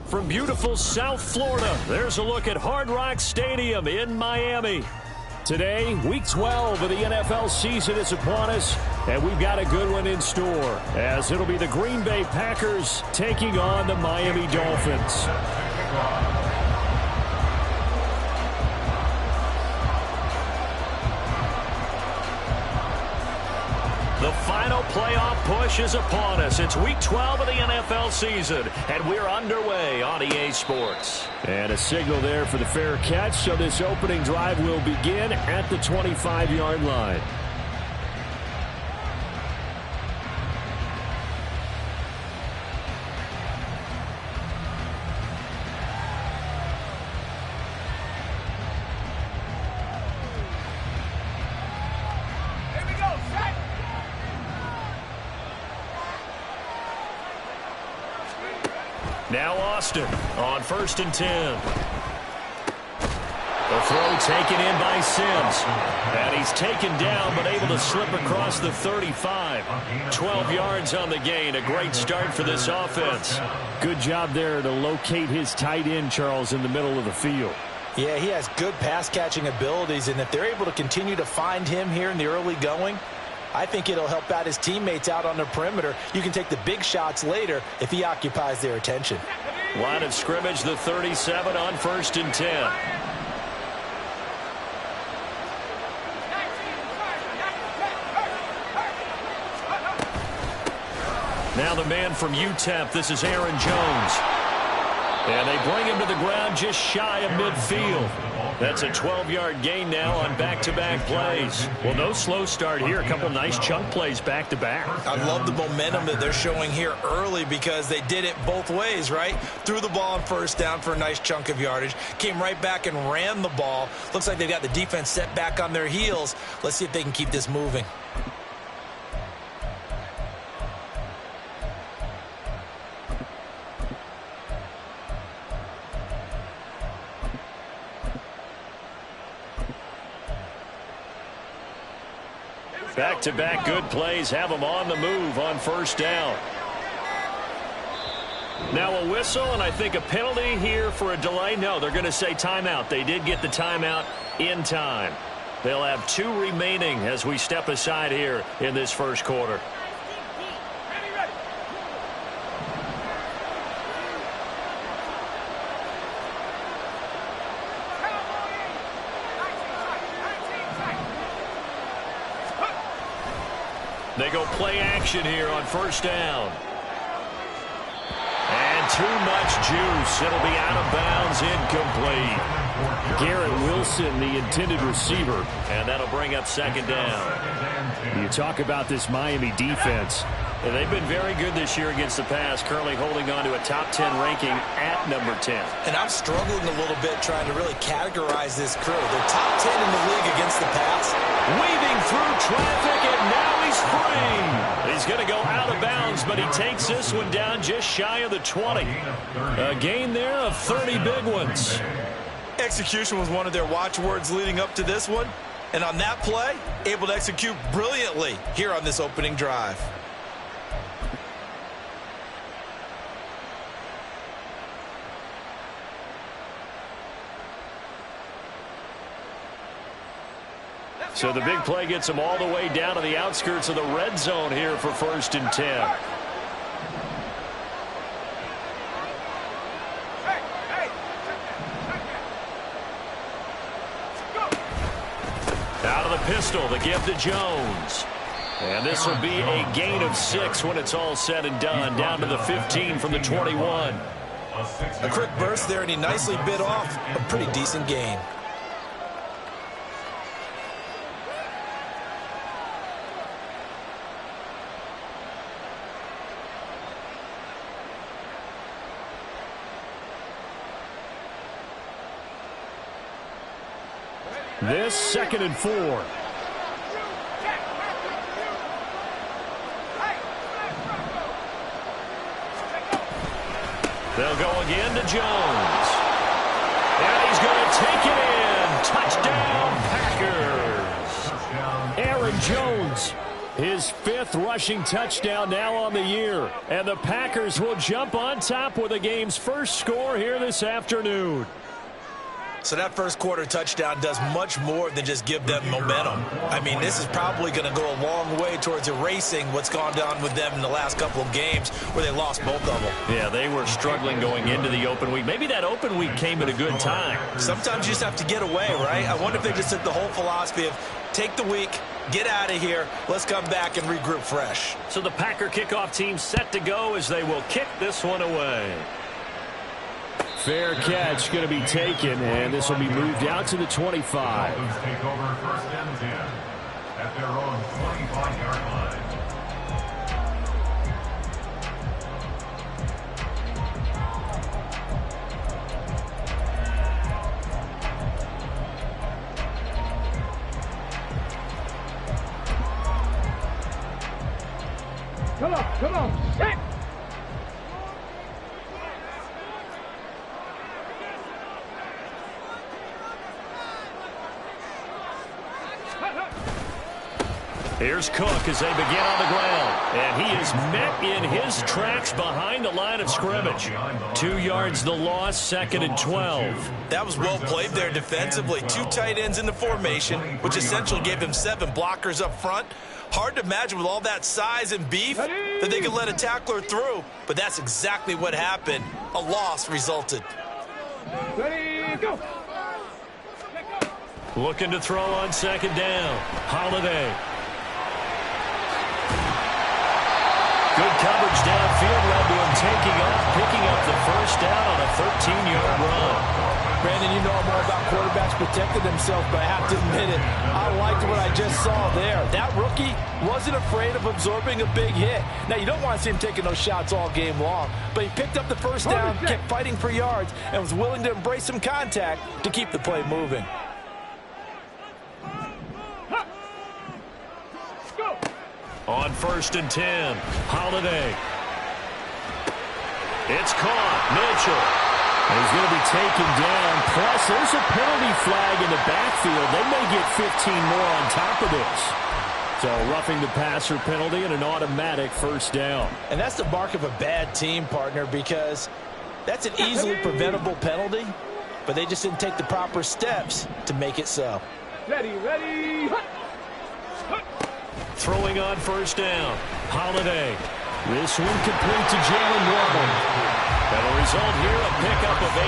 From beautiful South Florida, there's a look at Hard Rock Stadium in Miami. Today, Week 12 of the NFL season is upon us, and we've got a good one in store, as it'll be the Green Bay Packers taking on the Miami Dolphins. The final playoff push is upon us. It's Week 12 of the NFL season, and we're underway on EA Sports. And a signal there for the fair catch, so this opening drive will begin at the 25-yard line. Now Austin on 1st and 10. The throw taken in by Sims. And he's taken down but able to slip across the 35. 12 yards on the gain. A great start for this offense. Good job there to locate his tight end, Charles, in the middle of the field. Yeah, he has good pass-catching abilities, and if they're able to continue to find him here in the early going, I think it'll help out his teammates out on the perimeter. You can take the big shots later if he occupies their attention. Line of scrimmage, the 37 on 1st and 10. Now the man from UTEP, this is Aaron Jones. And they bring him to the ground just shy of midfield. That's a 12-yard gain now on back-to-back plays. Well, no slow start here. A couple nice chunk plays back-to-back. I love the momentum that they're showing here early because they did it both ways, right? Threw the ball on 1st down for a nice chunk of yardage. Came right back and ran the ball. Looks like they've got the defense set back on their heels. Let's see if they can keep this moving. Back-to-back good plays have them on the move on 1st down. Now a whistle, and I think a penalty here for a delay. No, they're going to say timeout. They did get the timeout in time. They'll have 2 remaining as we step aside here in this first quarter. They go play action here on 1st down. And too much juice. It'll be out of bounds, incomplete. Garrett Wilson, the intended receiver. And that'll bring up 2nd down. You talk about this Miami defense. And they've been very good this year against the pass, currently holding on to a top 10 ranking at number 10. And I'm struggling a little bit trying to really categorize this crew. They're top 10 in the league against the pass. Weaving through traffic, and now he's free. He's going to go out of bounds, but he takes this one down just shy of the 20. A gain there of 30 big ones. Execution was one of their watchwords leading up to this one. And on that play, able to execute brilliantly here on this opening drive. So the big play gets them all the way down to the outskirts of the red zone here for 1st and 10. Out of the pistol, the give to Jones. And this will be a gain of 6 when it's all said and done, down to the 15 from the 21. A quick burst there, and he nicely bit off a pretty decent gain. This 2nd and 4. They'll go again to Jones. And he's going to take it in. Touchdown, Packers. Aaron Jones His 5th rushing touchdown now on the year. And the Packers will jump on top with the game's first score here this afternoon. So that first quarter touchdown does much more than just give them momentum. I mean, this is probably going to go a long way towards erasing what's gone down with them in the last couple of games where they lost both of them. Yeah, they were struggling going into the open week. Maybe that open week came at a good time. Sometimes you just have to get away, right? I wonder if they just took the whole philosophy of take the week, get out of here, let's come back and regroup fresh. So the Packer kickoff team set to go as they will kick this one away. Fair catch going to be taken, and this will be moved out to the 25. Take over 1st and 10 at their own 25-yard line. Come on, hit! Here's Cook as they begin on the ground. And he is met in his tracks behind the line of scrimmage. 2 yards the loss, 2nd and 12. That was well played there defensively. 2 tight ends in the formation, which essentially gave him 7 blockers up front. Hard to imagine with all that size and beef that they could let a tackler through. But that's exactly what happened. A loss resulted. Ready, go! Looking to throw on 2nd down. Holiday. Good coverage downfield led to him taking off, picking up the 1st down on a 13-yard run. Brandon, you know more about quarterbacks protecting themselves, but I have to admit it, I liked what I just saw there. That rookie wasn't afraid of absorbing a big hit. Now, you don't want to see him taking those shots all game long, but he picked up the 1st down, kept fighting for yards, and was willing to embrace some contact to keep the play moving. On 1st and 10, Holiday. It's caught. Mitchell. And he's going to be taken down. Plus, there's a penalty flag in the backfield. They may get 15 more on top of this. So, roughing the passer penalty and an automatic 1st down. And that's the mark of a bad team, partner, because that's an easily preventable penalty, but they just didn't take the proper steps to make it so. Ready, ready! Throwing on 1st down. Holiday. This one complete to Jalen Waddle. And the result here, a pickup of 8.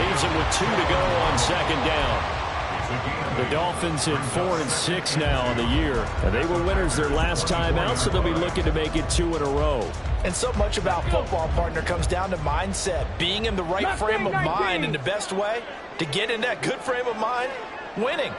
Leaves it with 2 to go on 2nd down. The Dolphins at 4-6 now on the year. And they were winners their last time out, so they'll be looking to make it 2 in a row. And so much about football, partner, comes down to mindset. Being in the right frame of mind, and the best way to get in that good frame of mind, winning.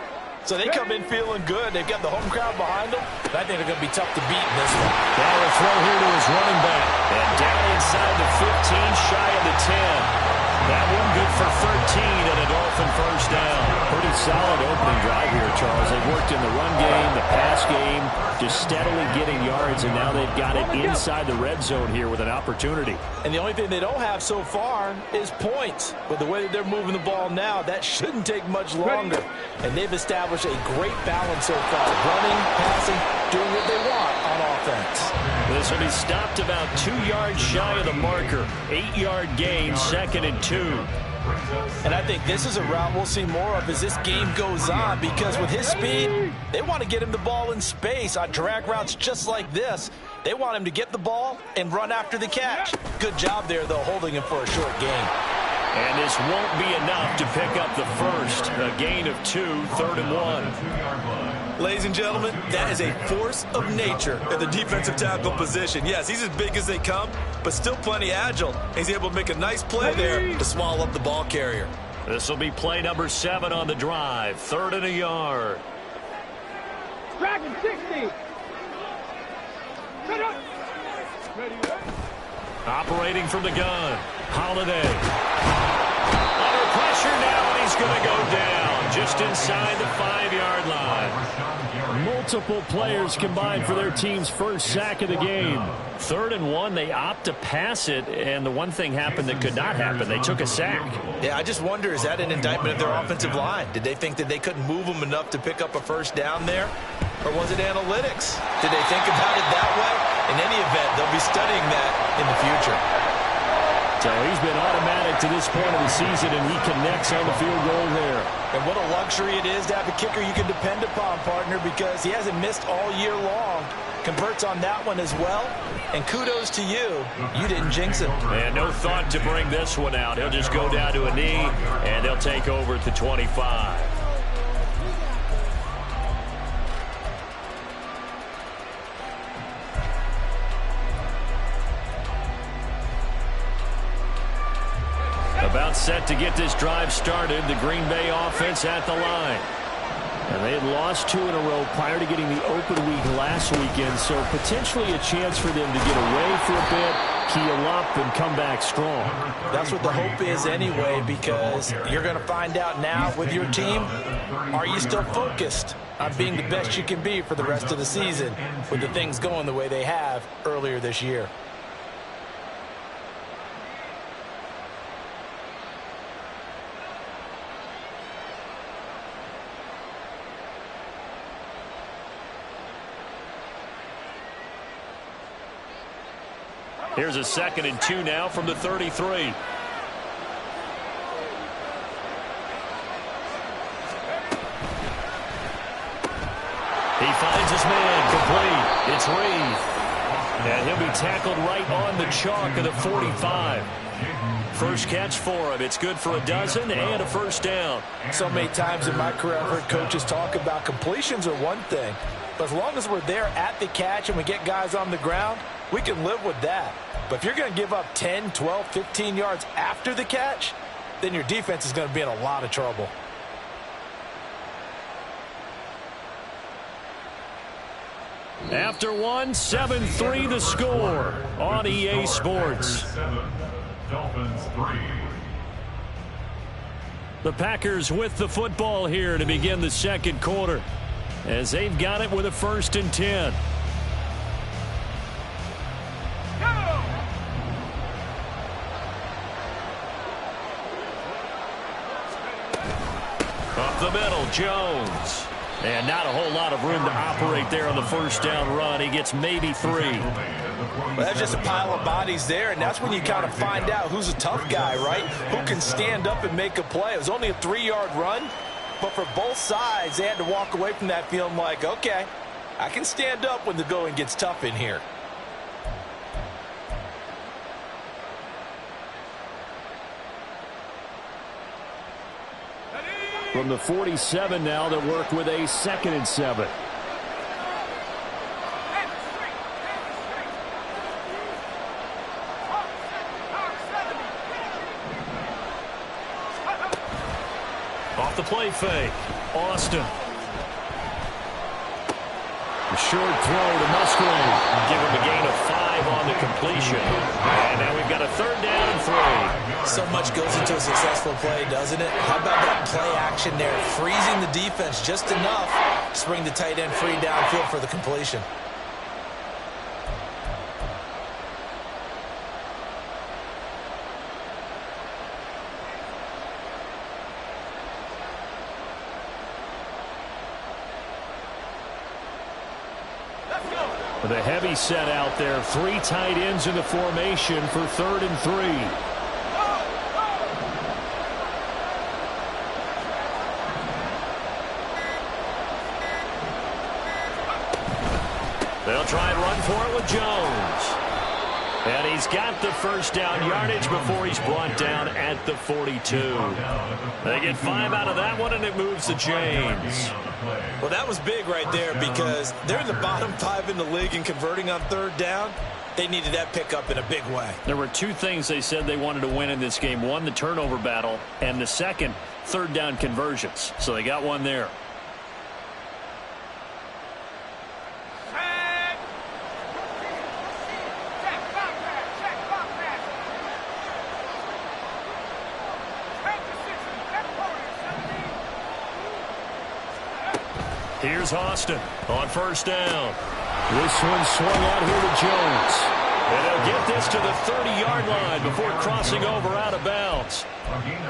So they come in feeling good. They've got the home crowd behind them. But I think they're going to be tough to beat in this one. Now a throw here to his running back. And down inside the 15, shy of the 10. That one good for 13 and a Dolphin 1st down. Pretty solid opening drive here, Charles. They've worked in the run game, the pass game, just steadily getting yards, and now they've got it inside the red zone here with an opportunity. And the only thing they don't have so far is points. But the way that they're moving the ball now, that shouldn't take much longer. And they've established a great balance so far. Running, passing, doing what they want on offense. This will be stopped about 2 yards shy of the marker. 8-yard gain, 2nd and 2. And I think this is a route we'll see more of as this game goes on, because with his speed, they want to get him the ball in space on drag routes just like this. They want him to get the ball and run after the catch. Good job there, though, holding him for a short gain. And this won't be enough to pick up the 1st. A gain of 2, 3rd and 1. Ladies and gentlemen, that is a force of nature at the defensive tackle position. Yes, he's as big as they come, but still plenty agile. He's able to make a nice play there to swallow up the ball carrier. This will be play number 7 on the drive. 3rd and a yard. Dragon 60! Set up! Ready, ready. Operating from the gun. Holiday. Under pressure now, and he's going to go down just inside the 5-yard line. Multiple players combined for their team's 1st sack of the game. 3rd and 1, they opt to pass it, and the one thing happened that could not happen. They took a sack. Yeah, I just wonder, is that an indictment of their offensive line? Did they think that they couldn't move them enough to pick up a 1st down there? Or was it analytics? Did they think about it that way? In any event, they'll be studying that in the future. So he's been automatic to this point of the season, and he connects on the field goal there. And what a luxury it is to have a kicker you can depend upon, partner, because he hasn't missed all year long. Converts on that one as well. And kudos to you. You didn't jinx him. And no thought to bring this one out. He'll just go down to a knee, and they'll take over at the 25. About set to get this drive started. The Green Bay offense at the line. And they had lost 2 in a row prior to getting the open week last weekend, so potentially a chance for them to get away for a bit, keel up, and come back strong. That's what the hope is anyway, because you're going to find out now with your team, are you still focused on being the best you can be for the rest of the season with the things going the way they have earlier this year? Here's a 2nd and 2 now from the 33. He finds his man complete. It's Reed. And he'll be tackled right on the chalk of the 45. First catch for him. It's good for a dozen and a first down. So many times in my career I've heard coaches talk about completions are one thing. But as long as we're there at the catch and we get guys on the ground, we can live with that. But if you're going to give up 10, 12, 15 yards after the catch, then your defense is going to be in a lot of trouble. After one, 7-3 the score on EA Sports. Dolphins 3. The Packers with the football here to begin the second quarter, as they've got it with a 1st and 10. Up the middle, Jones. And not a whole lot of room to operate there on the first down run. He gets maybe 3. Well, that's just a pile of bodies there, and that's when you kind of find out who's a tough guy, right? Who can stand up and make a play. It was only a 3-yard run, but for both sides, they had to walk away from that feeling like, okay, I can stand up when the going gets tough in here. From the 47 now, they'll work with a 2nd and 7. Off the play fake, Austin. A short throw to Musgrave. Give him a gain of 5 on the completion. And now we've got a 3rd down and 3. So much goes into a successful play, doesn't it? How about that play action there? Freezing the defense just enough to bring the tight end free downfield for the completion. With a heavy set out there, 3 tight ends in the formation for 3rd and 3. They'll try and run for it with Jones. And he's got the first down yardage before he's brought down at the 42. They get 5 out of that one, and it moves the chains. Well, that was big right there because they're in the bottom 5 in the league and converting on 3rd down. They needed that pickup in a big way. There were 2 things they said they wanted to win in this game. One, the turnover battle, and the second, 3rd down conversions. So they got one there. Here's Austin on first down. This one swung out here to Jones. And he'll get this to the 30-yard line before crossing over out of bounds.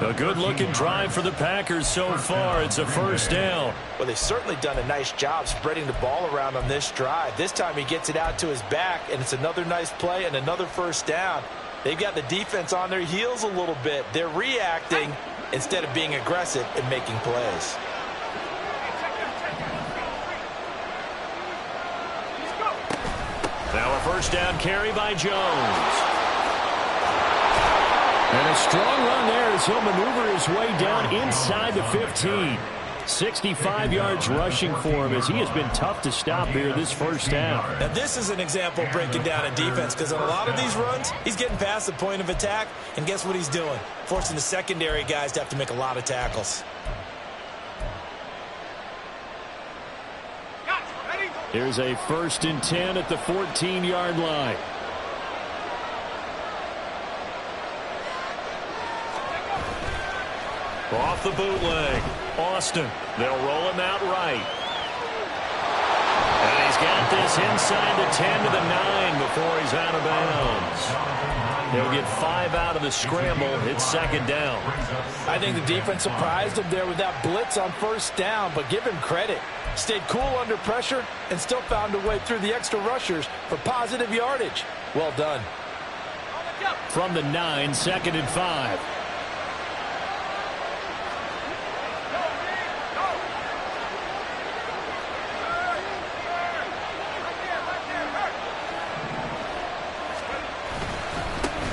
A good-looking drive for the Packers so far. It's a first down. Well, they've certainly done a nice job spreading the ball around on this drive. This time he gets it out to his back, and it's another nice play and another first down. They've got the defense on their heels a little bit. They're reacting instead of being aggressive and making plays. Now a first down carry by Jones. And a strong run there as he'll maneuver his way down inside the 15. 65 yards rushing for him as he has been tough to stop here this first half. Now this is an example of breaking down a defense, because on a lot of these runs, he's getting past the point of attack, and guess what he's doing? Forcing the secondary guys to have to make a lot of tackles. Here's a 1st and 10 at the 14-yard line. Off the bootleg. Austin. They'll roll him out right. And he's got this inside the 10 to the 9 before he's out of bounds. They'll get 5 out of the scramble. It's 2nd down. I think the defense surprised him there with that blitz on first down, but give him credit. Stayed cool under pressure and still found a way through the extra rushers for positive yardage. Well done. From the 9, 2nd and 5.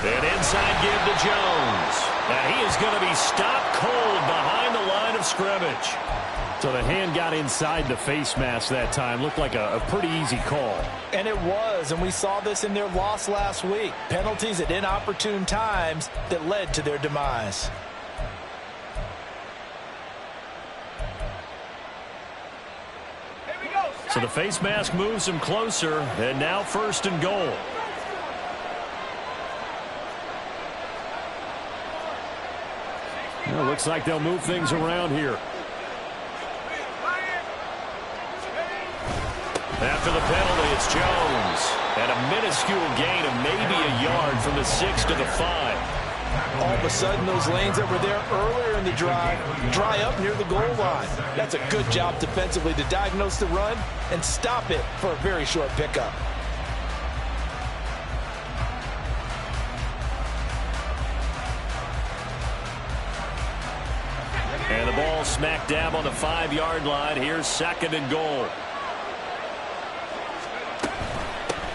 And inside give to Jones. And he is going to be stopped cold behind the line of scrimmage. So the hand got inside the face mask that time. Looked like a pretty easy call. And it was, and we saw this in their loss last week. Penalties at inopportune times that led to their demise. So the face mask moves him closer, and now 1st and goal. Well, looks like they'll move things around here. After the penalty, it's Jones. And a minuscule gain of maybe a yard from the 6 to the 5. All of a sudden, those lanes that were there earlier in the drive dry up near the goal line. That's a good job defensively to diagnose the run and stop it for a very short pickup. And the ball smack dab on the 5-yard line. Here's 2nd and goal.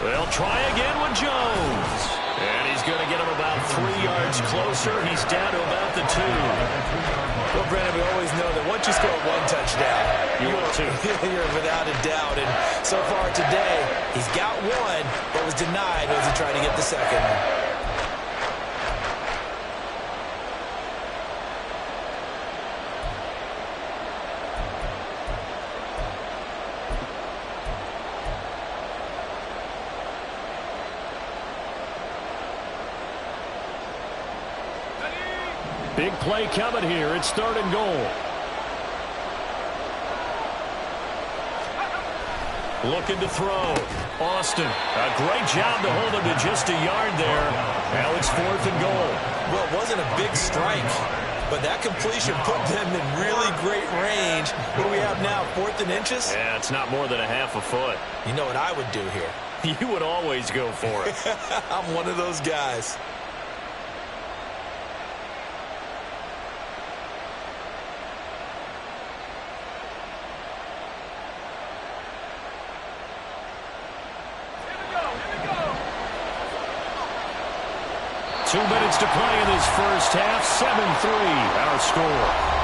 They'll try again with Jones. And he's going to get him about 3 yards closer. He's down to about the 2. Well, Brandon, we always know that once you score 1 touchdown, you're without a doubt. And so far today, he's got 1, but was denied as he tried to get the 2nd. Big play coming here. It's 3rd and goal. Looking to throw. Austin. A great job to hold him to just a yard there. Now it's 4th and goal. Well, it wasn't a big strike, but that completion put them in really great range. What do we have now, 4th and inches? Yeah, it's not more than a half a foot. You know what I would do here? You would always go for it. I'm one of those guys. Two minutes to play in this first half. 7-3 our score.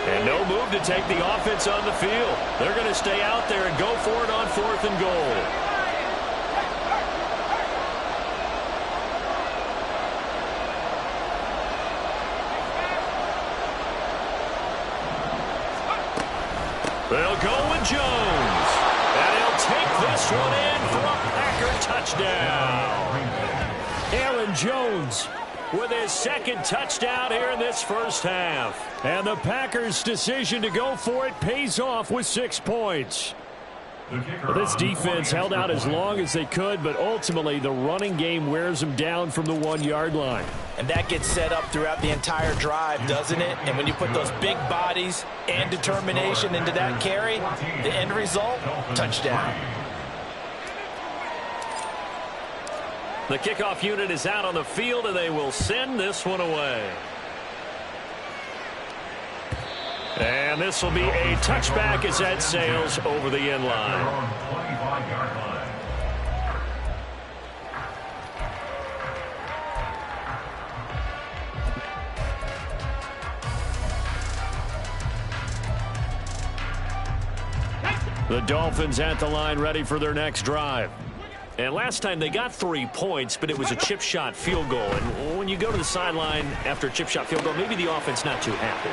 And no move to take the offense on the field. They're going to stay out there and go for it on 4th and goal. They'll go with Jones. And he'll take this this one in for a Packer touchdown. Aaron Jones with his second touchdown here in this first half. And the Packers' decision to go for it pays off with 6 points. Well, this defense held out as long as they could, but ultimately the running game wears them down from the 1-yard line. And that gets set up throughout the entire drive, doesn't it? And when you put those big bodies and determination into that carry, the end result, touchdown. The kickoff unit is out on the field, and they will send this one away. And this will be a touchback as that sails over the end line. The Dolphins at the line ready for their next drive. And last time they got 3 points, but it was a chip shot field goal. And when you go to the sideline after a chip shot field goal, maybe the offense not too happy.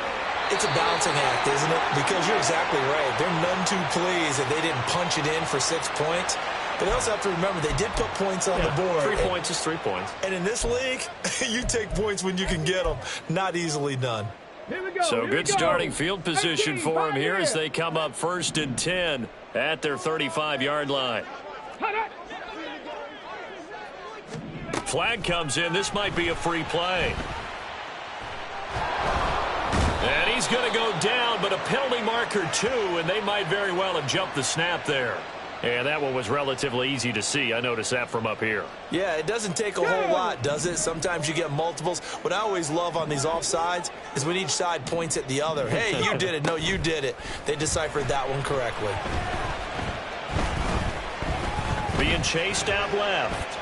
It's a balancing act, isn't it? Because you're exactly right. They're none too pleased that they didn't punch it in for 6 points. But they also have to remember they did put points on the board. 3 points is 3 points. And in this league, you take points when you can get them. Not easily done. So good starting field position for them here as they come up 1st and 10 at their 35-yard line. Flag comes in. This might be a free play. And he's going to go down, but a penalty marker too, and they might very well have jumped the snap there. And that one was relatively easy to see. I noticed that from up here. Yeah, it doesn't take a whole lot, does it? Sometimes you get multiples. What I always love on these offsides is when each side points at the other. Hey, you did it. No, you did it. They deciphered that one correctly. Being chased out left.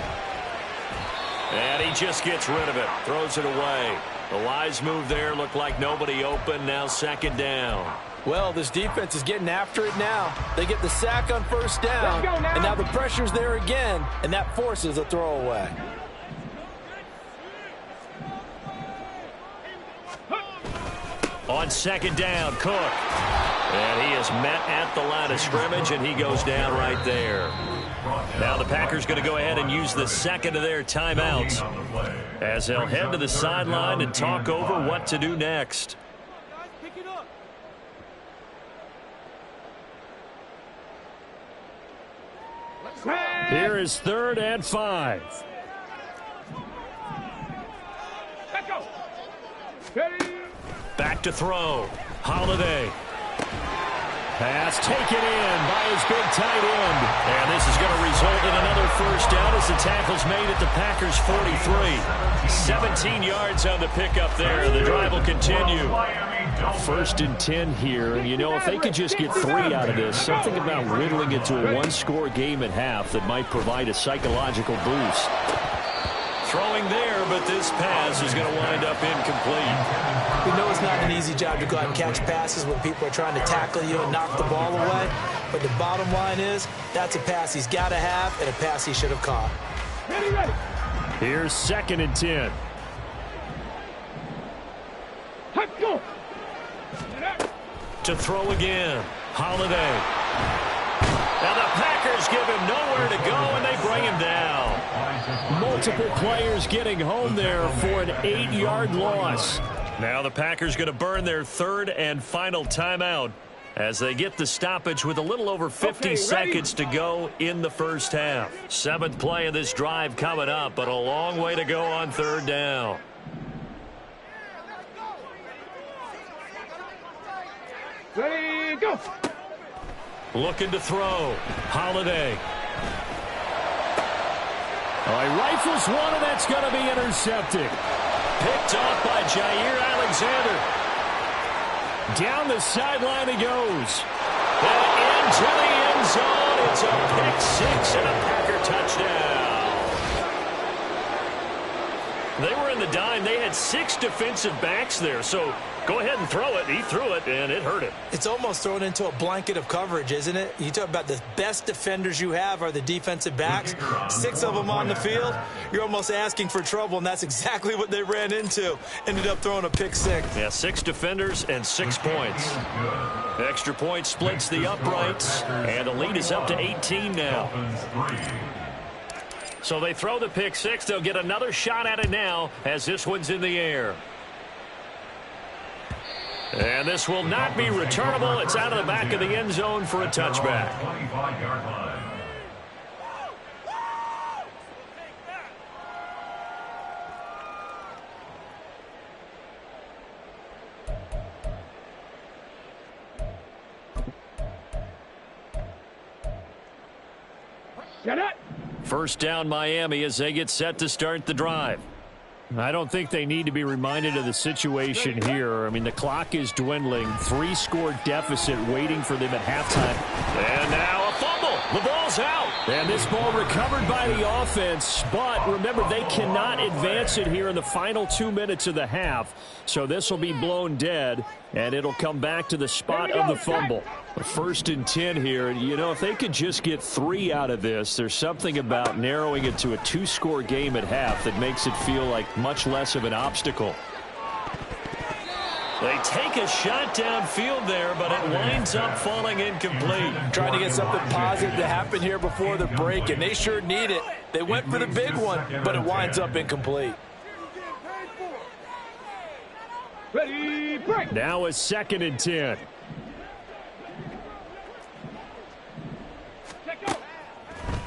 And he just gets rid of it. Throws it away. The wise move there. Looked like nobody open. Now 2nd down. Well, this defense is getting after it now. They get the sack on 1st down, and now the pressure's there again, and that forces a throwaway. On 2nd down, Cook. And he is met at the line of scrimmage, and he goes down right there. Now the Packers going to go ahead and use the 2nd of their timeouts as they'll head to the sideline and talk over what to do next. Here is 3rd and 5. Back to throw. Holiday. Pass taken in by his big tight end. And this is going to result in another 1st down as the tackle's made at the Packers' 43. 17 yards on the pickup there. The drive will continue. 1st and 10 here, and you know, if they could just get 3 out of this, something about whittling it to a 1-score game at half that might provide a psychological boost. Throwing there, but this pass is going to wind up incomplete. We know it's not an easy job to go out and catch passes when people are trying to tackle you and knock the ball away, but the bottom line is that's a pass he's got to have and a pass he should have caught. Here's 2nd and 10. To throw again. Holiday. Now the Packers give him nowhere to go, and they bring him down. Multiple players getting home there for an 8-yard loss. Now the Packers going to burn their 3rd and final timeout as they get the stoppage with a little over 50 seconds to go in the 1st half. 7th play of this drive coming up, but a long way to go on 3rd down. Ready, go. Looking to throw. Holiday. Oh, he rifles one, and that's going to be intercepted. Picked off by Jair Alexander. Down the sideline he goes. And into the end zone. It's a pick 6 and a Packer touchdown. They were in the dime. They had 6 defensive backs there, so go ahead and throw it. He threw it, and it hurt him. It's almost thrown into a blanket of coverage, isn't it? You talk about the best defenders you have are the defensive backs. 6 of them on the field. You're almost asking for trouble, and that's exactly what they ran into. Ended up throwing a pick 6. Yeah, 6 defenders and 6 points. Extra point splits the uprights, and the lead is up to 18 now. So they throw the pick 6. They'll get another shot at it now as this one's in the air. And this will not be returnable. It's out of the back of the end zone for a touchback. 25-yard line. Shut up. First down, Miami, as they get set to start the drive. I don't think they need to be reminded of the situation here. I mean, the clock is dwindling. 3-score deficit waiting for them at halftime. And now a fumble. The ball's out. And this ball recovered by the offense. But remember, they cannot advance it here in the final 2 minutes of the half. So this will be blown dead, and it'll come back to the spot of the fumble. 1st and 10 here. You know, if they could just get 3 out of this, there's something about narrowing it to a 2-score game at half that makes it feel like much less of an obstacle. They take a shot downfield there, but it winds up falling incomplete. Trying to get something positive to happen here before the break, and they sure need it. They went for the big one, but it winds up incomplete. Ready, break. Now a 2nd and 10.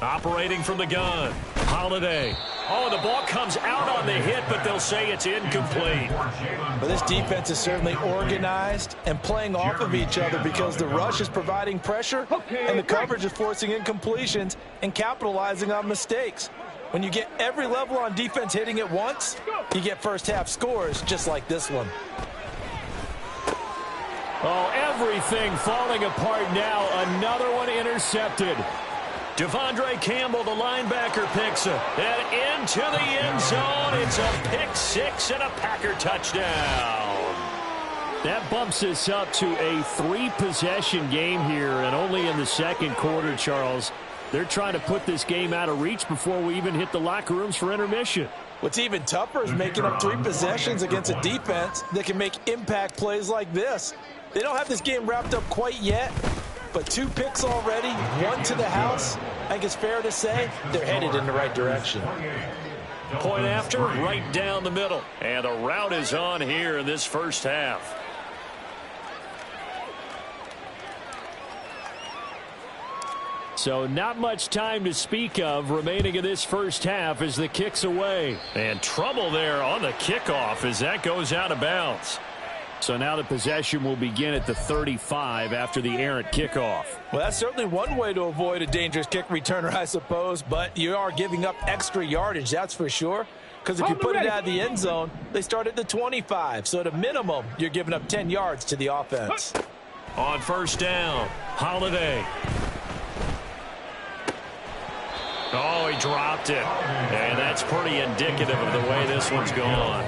Operating from the gun, Holiday. Oh, the ball comes out on the hit, but they'll say it's incomplete. But this defense is certainly organized and playing off of each other because the rush is providing pressure and the coverage is forcing incompletions and capitalizing on mistakes. When you get every level on defense hitting at once, you get first-half scores just like this one. Oh, everything falling apart now. Another one intercepted. Devondre Campbell, the linebacker, picks it. And into the end zone. It's a pick 6 and a Packer touchdown. That bumps us up to a 3-possession game here, and only in the 2nd quarter, Charles. They're trying to put this game out of reach before we even hit the locker rooms for intermission. What's even tougher is making up 3 possessions against a defense that can make impact plays like this. They don't have this game wrapped up quite yet, but 2 picks already, 1 to the house. I think it's fair to say they're headed in the right direction. Point after, right down the middle. And the route is on here in this first half. So not much time to speak of remaining in this first half as the kick's away. And trouble there on the kickoff as that goes out of bounds. So now the possession will begin at the 35 after the errant kickoff. Well, that's certainly one way to avoid a dangerous kick returner, I suppose, but you are giving up extra yardage, that's for sure. Because if you put it out of the end zone, they start at the 25. So at a minimum, you're giving up 10 yards to the offense. On first down, Holiday. Oh, he dropped it. And that's pretty indicative of the way this one's gone.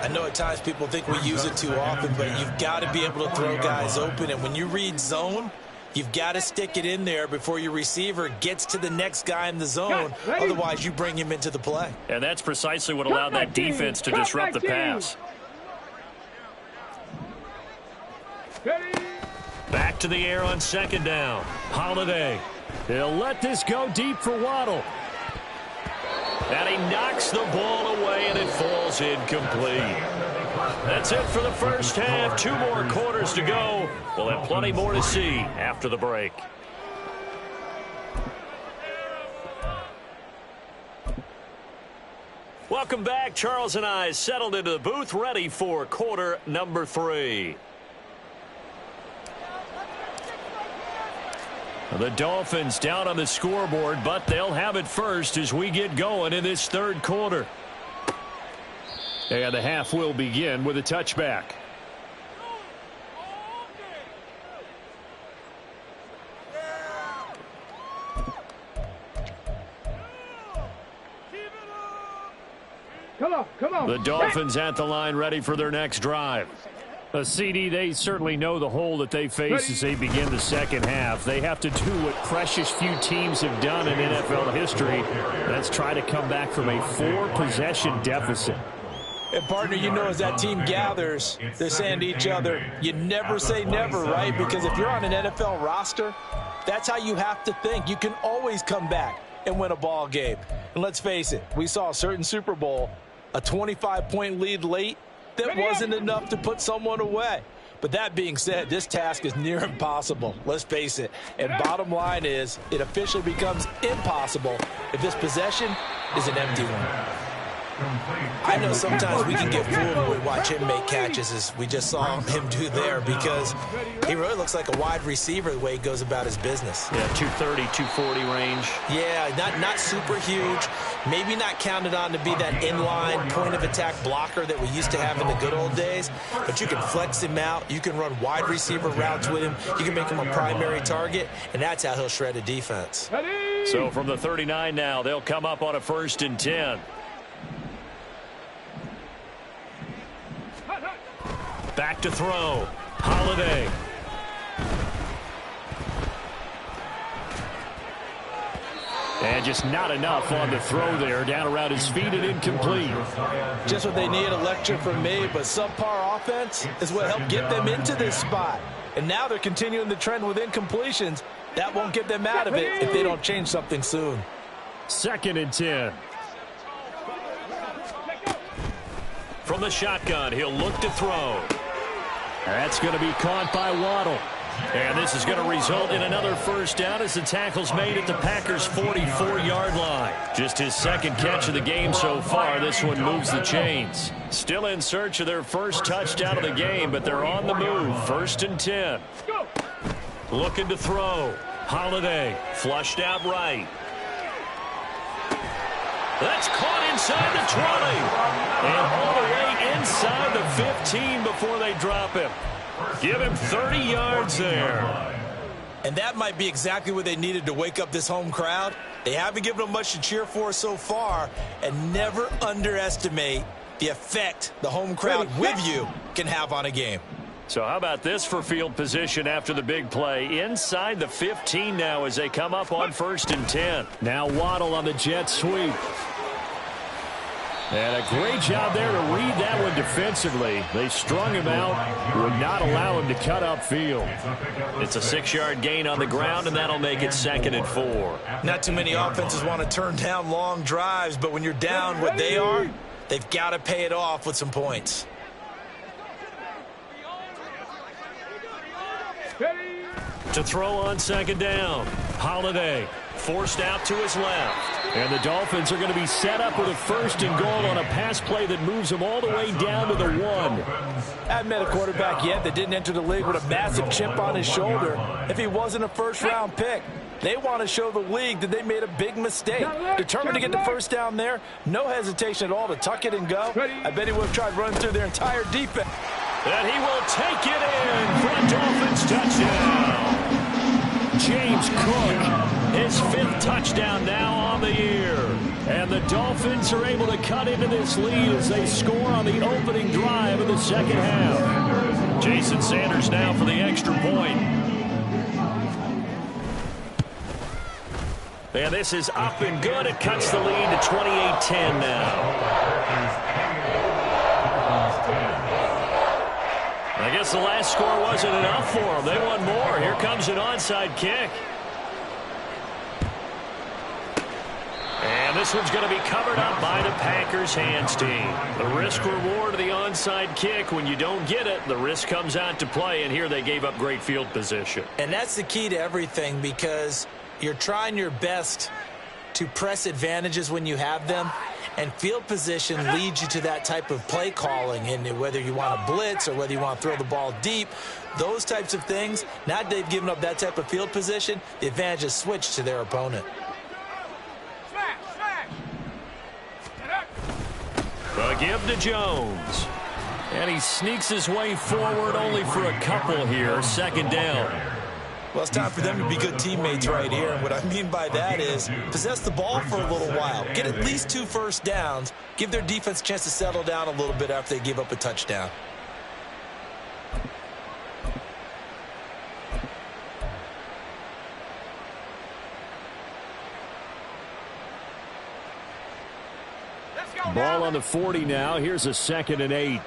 I know at times people think we use it too often, but you've got to be able to throw guys open. And when you read zone, you've got to stick it in there before your receiver gets to the next guy in the zone. Otherwise, you bring him into the play. And that's precisely what allowed that defense to disrupt the pass. Back to the air on 2nd down. Holiday. He'll let this go deep for Waddle. And he knocks the ball away, and it falls incomplete. That's it for the first half. 2 more quarters to go. We'll have plenty more to see after the break. Welcome back. Charles and I settled into the booth, ready for quarter number 3. The Dolphins down on the scoreboard, but they'll have it first as we get going in this 3rd quarter. And the half will begin with a touchback. Come on. The Dolphins at the line ready for their next drive. A CD, they certainly know the hole that they face as they begin the second half. They have to do what precious few teams have done in NFL history. That's try to come back from a 4-possession deficit. And, partner, you know, as that team gathers, they're saying to each other, you never say never, right? Because if you're on an NFL roster, that's how you have to think. You can always come back and win a ball game. And let's face it, we saw a certain Super Bowl, a 25-point lead late, that wasn't enough to put someone away. But that being said, this task is near impossible. Let's face it. And bottom line is, it officially becomes impossible if this possession is an empty one. I know sometimes we can get fooled when we watch him make catches, as we just saw him do there, because he really looks like a wide receiver the way he goes about his business. Yeah, 230, 240 range. Yeah, not super huge. Maybe not counted on to be that inline point-of-attack blocker that we used to have in the good old days, but you can flex him out. You can run wide receiver routes with him. You can make him a primary target, and that's how he'll shred a defense. So from the 39 now, they'll come up on a 1st and 10. Back to throw. Holiday. And just not enough on the throw there. Down around his feet and incomplete. Just what they need, a lecture from me, but subpar offense is what helped get them into this spot. And now they're continuing the trend with incompletions. That won't get them out of it if they don't change something soon. 2nd and 10. From the shotgun, he'll look to throw. That's going to be caught by Waddle. And this is going to result in another 1st down as the tackle's made at the Packers' 44-yard line. Just his 2nd catch of the game so far. This one moves the chains. Still in search of their 1st touchdown of the game, but they're on the move. 1st and 10. Looking to throw. Holiday flushed out right. That's caught inside the 20. And all the way inside the 15 before they drop him. Give him 30 yards there. And that might be exactly what they needed to wake up this home crowd. They haven't given them much to cheer for so far. And never underestimate the effect the home crowd with you can have on a game. So how about this for field position after the big play? Inside the 15 now as they come up on 1st and 10. Now Waddle on the jet sweep. And a great job there to read that one defensively. They strung him out, would not allow him to cut upfield. It's a 6-yard gain on the ground, and that'll make it 2nd and 4. Not too many offenses want to turn down long drives, but when you're down what they are, they've got to pay it off with some points. To throw on 2nd down. Holiday forced out to his left. And the Dolphins are going to be set up with a 1st and goal on a pass play that moves them all the way down to the 1. I haven't met a quarterback yet that didn't enter the league with a massive chip on his shoulder if he wasn't a 1st-round pick. They want to show the league that they made a big mistake. Determined to get the 1st down there, no hesitation at all to tuck it and go. I bet he would have tried running through their entire defense. And he will take it in for a Dolphins touchdown. James Cook, his 5th touchdown now on the year. And the Dolphins are able to cut into this lead as they score on the opening drive of the 2nd half. Jason Sanders now for the extra point. And this is up and good. It cuts the lead to 28-10 now. I guess the last score wasn't enough for them. They want more. Here comes an onside kick. And this one's going to be covered up by the Packers hands team. The risk reward of the onside kick. When you don't get it, the risk comes out to play. And here they gave up great field position. And that's the key to everything, because you're trying your best to press advantages when you have them. And field position leads you to that type of play calling. And whether you want to blitz or whether you want to throw the ball deep, those types of things, now that they've given up that type of field position, the advantage is switched to their opponent. The give to Jones. And he sneaks his way forward only for a couple here. 2nd down. Well, it's time for them to be good teammates right here. And what I mean by that is possess the ball for a little while. Get at least 2 first downs. Give their defense a chance to settle down a little bit after they give up a touchdown. Ball on the 40 now. Here's a 2nd and 8.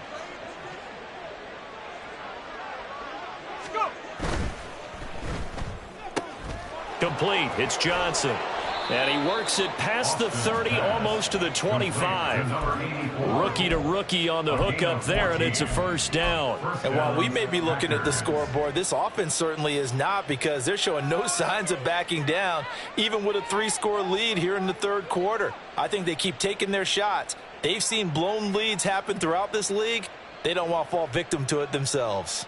Complete. It's Johnson. And he works it past the 30, almost to the 25. Rookie to rookie on the hook up there, and it's a first down. And while we may be looking at the scoreboard, this offense certainly is not, because they're showing no signs of backing down, even with a 3-score lead here in the 3rd quarter. I think they keep taking their shots. They've seen blown leads happen throughout this league. They don't want to fall victim to it themselves.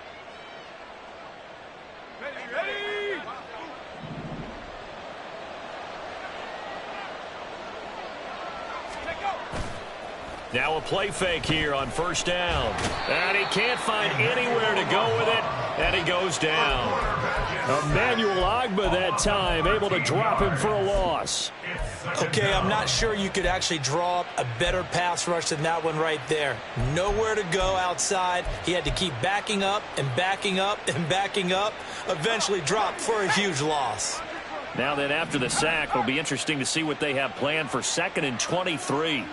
Now a play fake here on first down. And he can't find anywhere to go with it, and he goes down. Emmanuel Ogbah that time, able to drop him for a loss. Okay, I'm not sure you could actually draw up a better pass rush than that one right there. Nowhere to go outside. He had to keep backing up and backing up and backing up. Eventually dropped for a huge loss. Now then, after the sack, it'll be interesting to see what they have planned for 2nd and 23.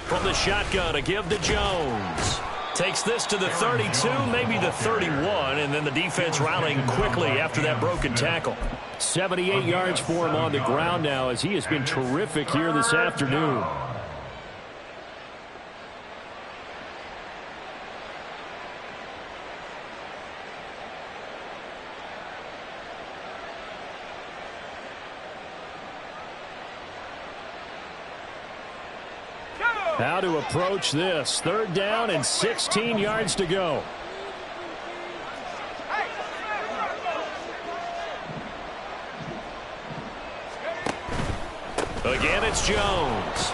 From the shotgun, a give to Jones. Takes this to the 32, maybe the 31, and then the defense rallying quickly after that broken tackle. 78 yards for him on the ground now, as he has been terrific here this afternoon. How to approach this. 3rd down and 16 yards to go. Again, it's Jones.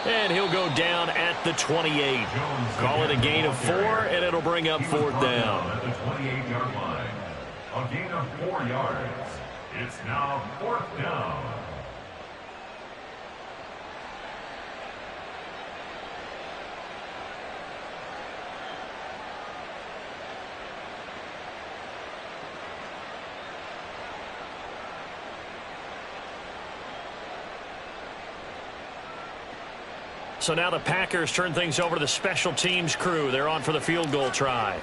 And he'll go down at the 28. Call it a gain of 4, and it'll bring up 4th down. At the 28-yard line. A gain of 4 yards. It's now 4th down. So now the Packers turn things over to the special teams crew. They're on for the field goal try.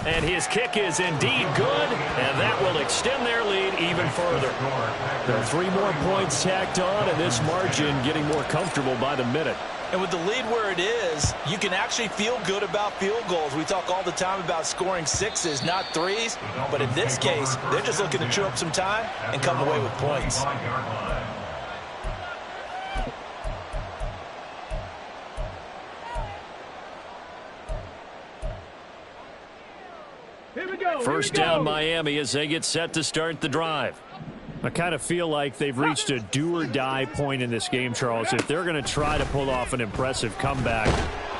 And his kick is indeed good, and that will extend their lead even further. There are 3 more points tacked on, and this margin getting more comfortable by the minute. And with the lead where it is, you can actually feel good about field goals. We talk all the time about scoring 6s, not 3s. But in this case, they're just looking to chew up some time and come away with points. First down Miami as they get set to start the drive. I kind of feel like they've reached a do-or-die point in this game, Charles. If they're going to try to pull off an impressive comeback,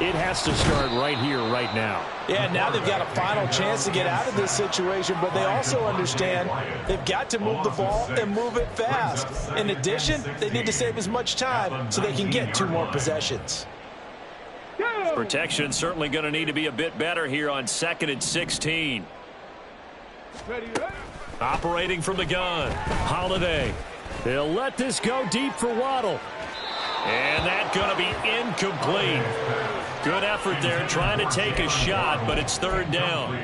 it has to start right here, right now. Yeah, now they've got a final chance to get out of this situation, but they also understand they've got to move the ball and move it fast. In addition, they need to save as much time so they can get 2 more possessions. Protection certainly going to need to be a bit better here on 2nd and 16. Operating from the gun, Holiday. They'll let this go deep for Waddle. And that's going to be incomplete. Good effort there trying to take a shot, but it's 3rd down.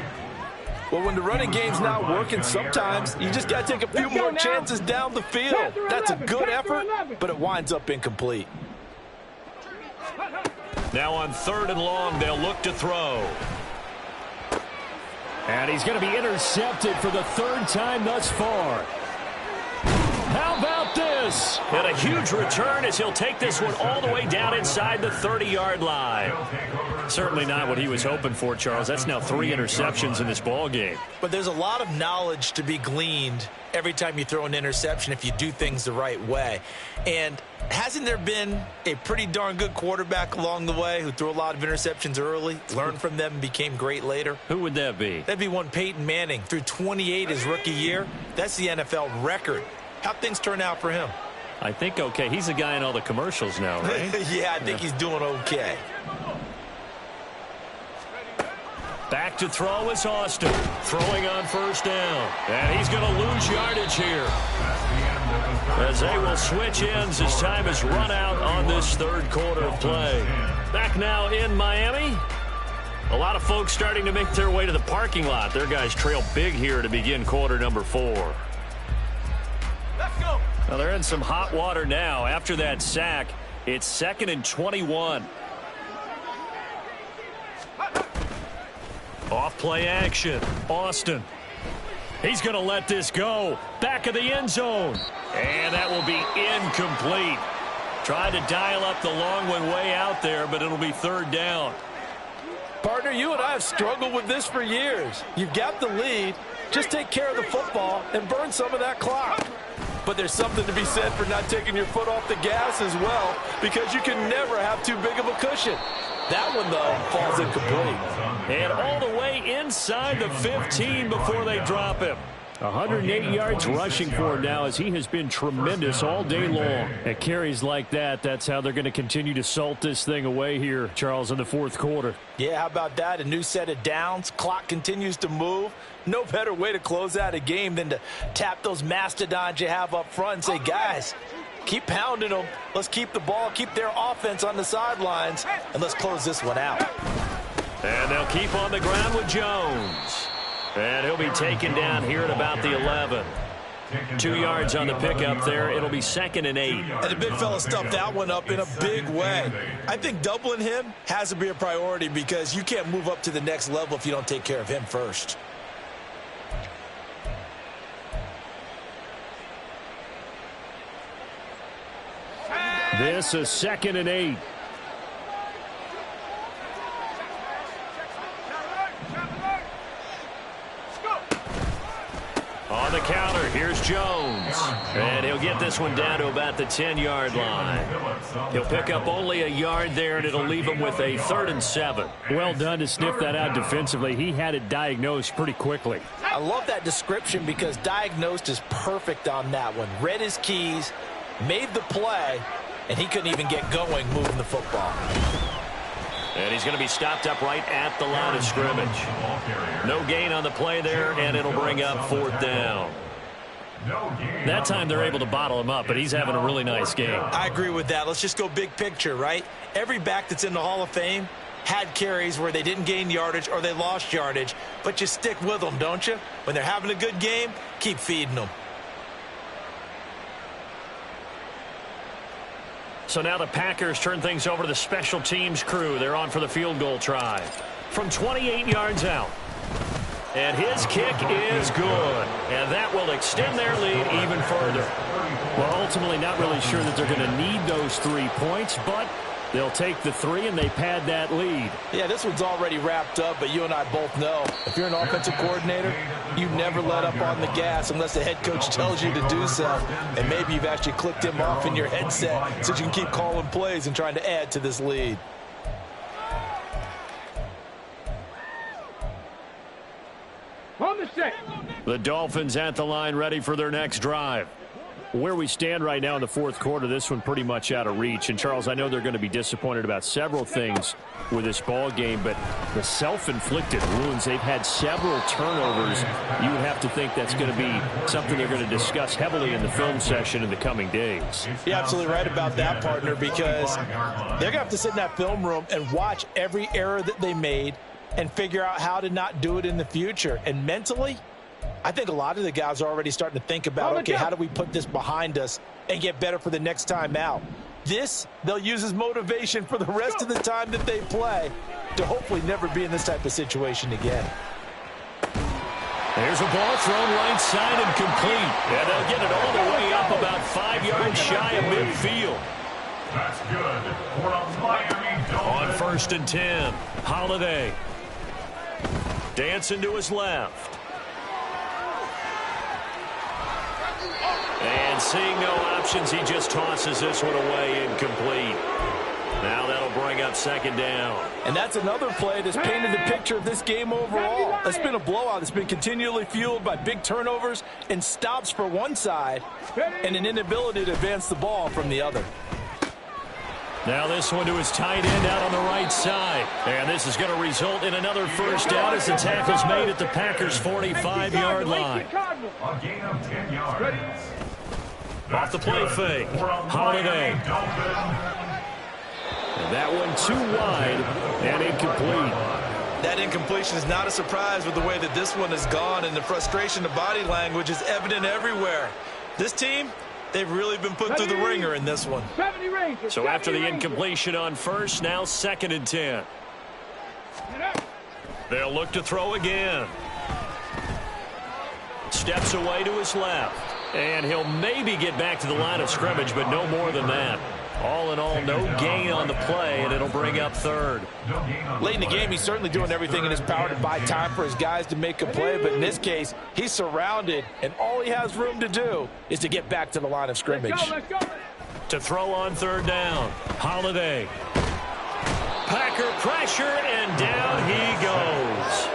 Well, when the running game's not working, sometimes you just got to take a few more chances down the field. That's a good effort, but it winds up incomplete. Now on 3rd and long, they'll look to throw. And he's going to be intercepted for the 3rd time thus far. How about this? And a huge return as he'll take this one all the way down inside the 30-yard line. Certainly not what he was hoping for, Charles. That's now 3 interceptions in this ball game. But there's a lot of knowledge to be gleaned every time you throw an interception if you do things the right way. And hasn't there been a pretty darn good quarterback along the way who threw a lot of interceptions early, learned from them, and became great later? Who would that be? That'd be one Peyton Manning. Threw 28 his rookie year. That's the NFL record. How'd things turn out for him? I think okay. He's a guy in all the commercials now, right? Yeah, I think he's doing okay. Back to throw is Austin. Throwing on first down. And he's going to lose yardage here, as they will switch ends as time is run out on this third quarter of play. Back now in Miami. A lot of folks starting to make their way to the parking lot. Their guys trail big here to begin quarter number 4. Let's go. Well, they're in some hot water now. After that sack, it's 2nd and 21. Off play action. Austin. He's going to let this go. Back of the end zone. And that will be incomplete. Tried to dial up the long one way out there, but it'll be 3rd down. Partner, you and I have struggled with this for years. You've got the lead. Just take care of the football and burn some of that clock. But there's something to be said for not taking your foot off the gas as well, because you can never have too big of a cushion. That one, though, falls incomplete. And all the way inside the 15 before they drop him. 108 yards rushing for him now, as he has been tremendous all day long. At carries like that, that's how they're going to continue to salt this thing away here, Charles, in the 4th quarter. Yeah, how about that? A new set of downs. Clock continues to move. No better way to close out a game than to tap those mastodons you have up front and say, guys, keep pounding them. Let's keep the ball, keep their offense on the sidelines, and let's close this one out. And they'll keep on the ground with Jones. And he'll be taken down here at about the 11. 2 yards on the pickup there. It'll be 2nd and 8. And the big fella stuffed that one up in a big way. I think doubling him has to be a priority, because you can't move up to the next level if you don't take care of him first. This is 2nd and 8. On the counter, here's Jones. And he'll get this one down to about the 10-yard line. He'll pick up only a yard there, and it'll leave him with a 3rd and 7. Well done to sniff that out defensively. He had it diagnosed pretty quickly. I love that description, because diagnosed is perfect on that one. Read his keys, made the play, and he couldn't even get going moving the football. And he's going to be stopped up right at the line of scrimmage. No gain on the play there, and it'll bring up 4th down. That time they're able to bottle him up, but he's having a really nice game. I agree with that. Let's just go big picture, right? Every back that's in the Hall of Fame had carries where they didn't gain yardage or they lost yardage, but you stick with them, don't you? When they're having a good game, keep feeding them. So now the Packers turn things over to the special teams crew. They're on for the field goal try from 28 yards out. And his kick is good. And that will extend their lead even further. Well, ultimately not really sure that they're going to need those 3 points, but they'll take the 3 and they pad that lead. Yeah, this one's already wrapped up, but you and I both know if you're an offensive coordinator, you never let up on the gas unless the head coach tells you to do so. And maybe you've actually clicked him off in your headset so you can keep calling plays and trying to add to this lead. On the set. The Dolphins at the line, ready for their next drive. Where we stand right now in the 4th quarter, this one pretty much out of reach. And, Charles, I know they're going to be disappointed about several things with this ball game, but the self-inflicted wounds, they've had several turnovers. You would have to think that's going to be something they're going to discuss heavily in the film session in the coming days. You're absolutely right about that, partner, because they're going to have to sit in that film room and watch every error that they made and figure out how to not do it in the future. And mentally, I think a lot of the guys are already starting to think about, okay, how do we put this behind us and get better for the next time out? This, they'll use as motivation for the rest of the time that they play to hopefully never be in this type of situation again. There's a ball thrown right side and complete. And they'll get it all the way up about 5 yards shy of midfield. That's good for a Miami Dolphins. On 1st and 10, Holiday. Dancing to his left. And seeing no options, he just tosses this one away incomplete. Now that'll bring up 2nd down. And that's another play that's painted the picture of this game overall. It's been a blowout. It's been continually fueled by big turnovers and stops for one side and an inability to advance the ball from the other. Now this one to his tight end out on the right side. And this is going to result in another 1st down as the tackle's made at the Packers' 45-yard line. A gain of 10 yards. Off the play fake. Holiday. And that one too wide and incomplete. That incompletion is not a surprise with the way that this one has gone, and the frustration of body language is evident everywhere. This team, they've really been put through the ringer in this one. So after the incompletion on 1st, now 2nd and 10. They'll look to throw again. Steps away to his left. And he'll maybe get back to the line of scrimmage, but no more than that. All in all, no gain on the play, and it'll bring up 3rd. Late in the game, he's certainly doing everything in his power to buy time for his guys to make a play, but in this case, he's surrounded, and all he has room to do is to get back to the line of scrimmage. Let's go. To throw on 3rd down, Holiday. Packer pressure, and down he goes.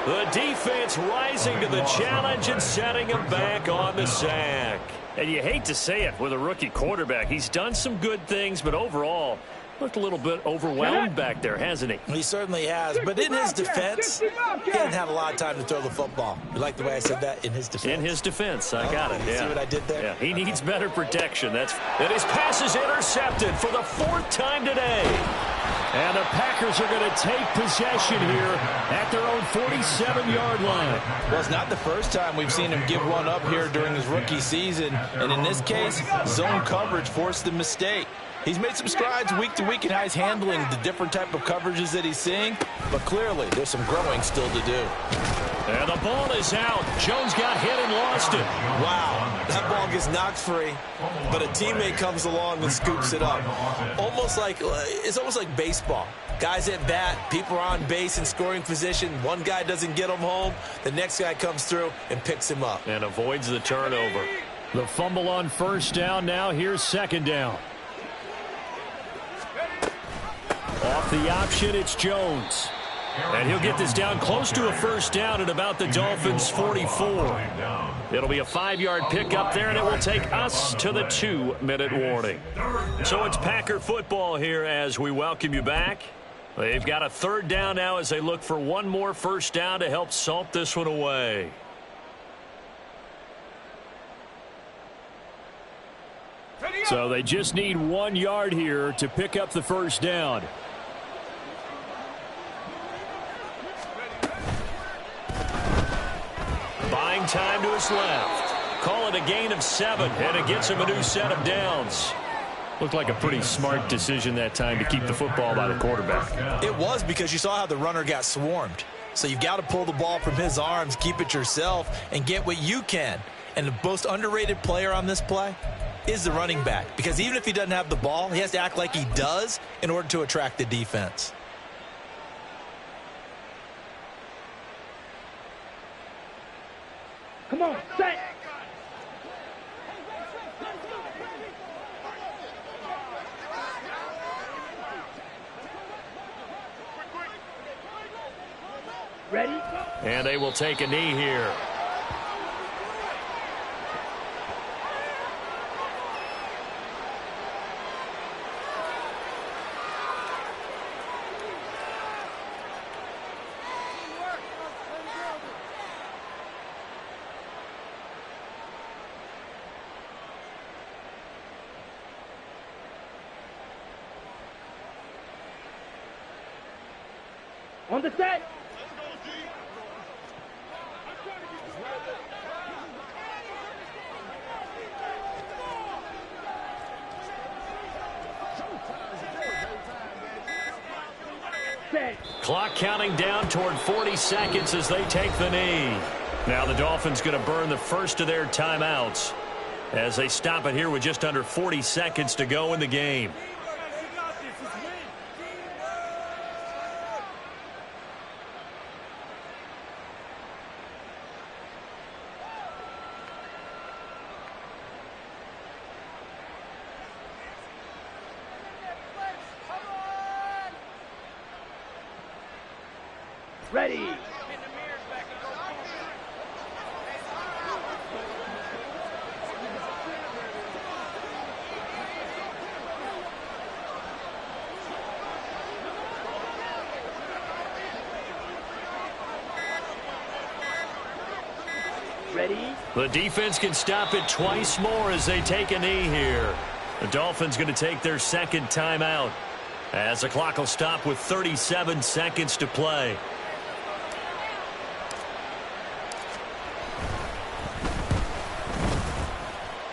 The defense rising to the challenge and setting him back on the sack. And you hate to say it with a rookie quarterback. He's done some good things, but overall, looked a little bit overwhelmed back there, hasn't he? He certainly has, but in his defense, he didn't have a lot of time to throw the football. You like the way I said that? In his defense? In his defense, I got it, yeah. See what I did there? Yeah, he needs better protection. And his pass is intercepted for the 4th time today. And the Packers are going to take possession here at their own 47-yard line. Well, it's not the first time we've seen him give one up here during his rookie season. And in this case, zone coverage forced the mistake. He's made some strides week to week in how he's handling the different type of coverages that he's seeing. But clearly, there's some growing still to do. And the ball is out. Jones got hit and lost it. Wow, that ball gets knocked free, but a teammate comes along and scoops it up. It's almost like baseball. Guys at bat, people are on base in scoring position. One guy doesn't get him home. The next guy comes through and picks him up. And avoids the turnover. The fumble on 1st down. Now here's 2nd down. Off the option, it's Jones. And he'll get this down close to a 1st down at about the Dolphins' 44. It'll be a 5-yard pickup there, and it will take us to the 2-minute warning. So it's Packer football here as we welcome you back. They've got a 3rd down now as they look for one more 1st down to help salt this one away. So they just need 1 yard here to pick up the 1st down. Buying time to his left. Call it a gain of 7, and it gets him a new set of downs. Looked like a pretty smart decision that time to keep the football by the quarterback. It was, because you saw how the runner got swarmed. So you've got to pull the ball from his arms, keep it yourself, and get what you can. And the most underrated player on this play is the running back. Because even if he doesn't have the ball, he has to act like he does in order to attract the defense. Come on, set. Ready? And they will take a knee here. On the set. Set. Clock counting down toward 40 seconds as they take the knee. Now the Dolphins going to burn the first of their timeouts. as they stop it here with just under 40 seconds to go in the game. Ready. Ready. The defense can stop it twice more as they take a knee here. The Dolphins going to take their second timeout as the clock will stop with 37 seconds to play.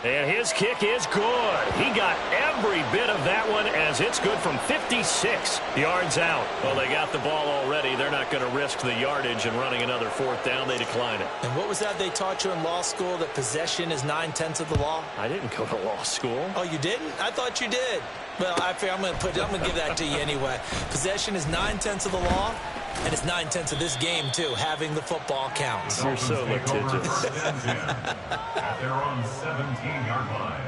And his kick is good. He got every bit of that one as it's good from 56 yards out. Well, they got the ball already. They're not going to risk the yardage and running another fourth down. They decline it. And what was that they taught you in law school, that possession is 9/10 of the law? I didn't go to law school. Oh, you didn't? I thought you did. Well, I'm going to give that to you anyway. Possession is 9/10 of the law, and it's 9/10 of this game, too. Having the football counts. You're so litigious. At their own 17-yard line.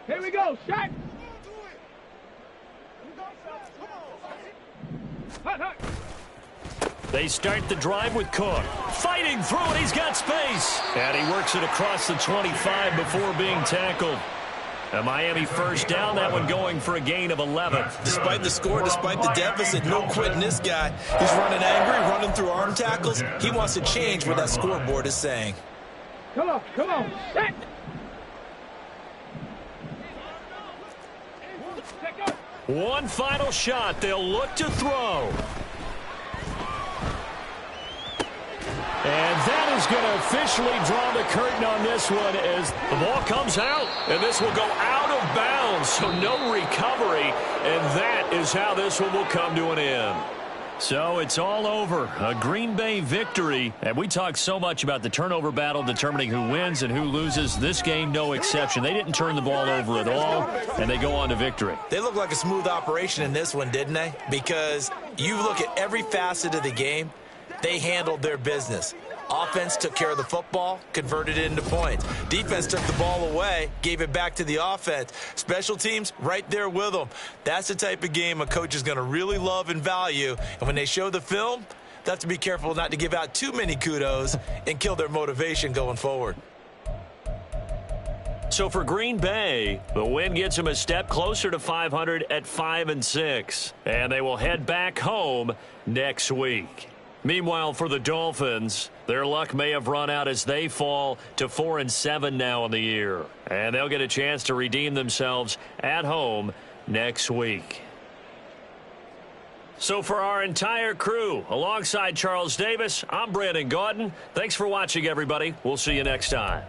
Here we go. Shot. Hut, hut. They start the drive with Cook. Fighting through it. He's got space. And he works it across the 25 before being tackled. A Miami first down, that one going for a gain of 11. Despite the score, despite the deficit, no quitting this guy. He's running angry, running through arm tackles. He wants to change what that scoreboard is saying. Come on, come on. Set. One final shot. They'll look to throw. And that is going to officially draw the curtain on this one as the ball comes out. And this will go out of bounds, so no recovery. And that is how this one will come to an end. So it's all over. A Green Bay victory. And we talked so much about the turnover battle determining who wins and who loses. This game, no exception. They didn't turn the ball over at all, and they go on to victory. They look like a smooth operation in this one, didn't they? Because you look at every facet of the game, they handled their business. Offense took care of the football, converted it into points. Defense took the ball away, gave it back to the offense. Special teams, right there with them. That's the type of game a coach is going to really love and value. And when they show the film, they have to be careful not to give out too many kudos and kill their motivation going forward. So for Green Bay, the win gets them a step closer to 500 at 5-6. And they will head back home next week. Meanwhile, for the Dolphins, their luck may have run out as they fall to 4-7 now in the year. And they'll get a chance to redeem themselves at home next week. So for our entire crew, alongside Charles Davis, I'm Brandon Gaudin. Thanks for watching, everybody. We'll see you next time.